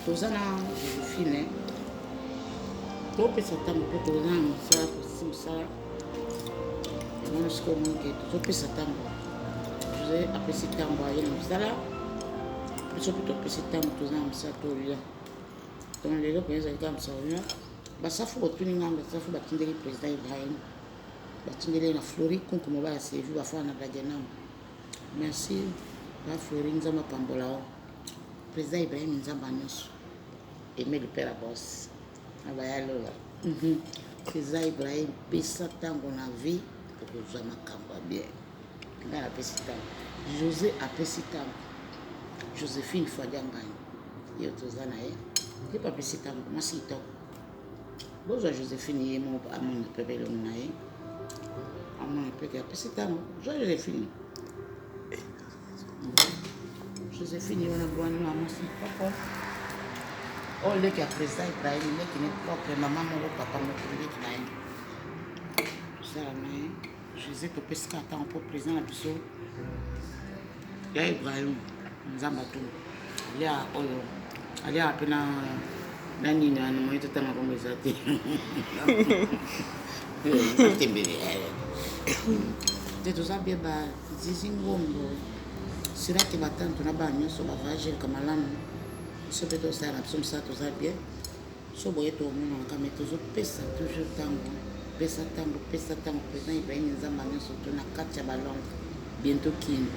tozana Joséphine topesa ntango mpe tozana mosala kosi mosala emona sikoyo monike tozopesa ntango José apesi ntango aye na mosala biso mpe topesi ntango tozana mosala tolia donc lelo mpenza ezali kaka mosala olia basafu botuni ngai basafu batindeli président Ibrahim batindeli na Flori konko mobala sevi bafana na Badianam merci ba Flori nzambe apambola o président Ibrahim nzambe nyonso aimé le père à boss abaya lola président Ibrahim pesa ntango na vie okozwa makambo ya bien ngai napesi ntango José apesi ntango Joséphine Fadi ngai yo toza na ye ye papesi ntango mwasi kitoko bozwa Joséphine ye mo amona pepele na ye amona peke apesi ntango zwa Joséphine Joséphine wana bwani na mwasi papa oh leki ya président Ibrahim leki ne propre mama moko papa moko leki na ye tosala na ye José topesika ntango mpo président na biso ya Ibrahim nzambe atu alia oyo aliaka mpe na nini wana moyi totanga bongo eza te atembele te toza bie bazizi ngombo siraki batanto na bana nyonso bavagelka malamu biso mpe tosala na biso mosala toza bien so boye tomonaka me tozopesa toujours ntango pesa ntango président Ibrahim nzambe nyonso to na kati ya balonge bientôt kino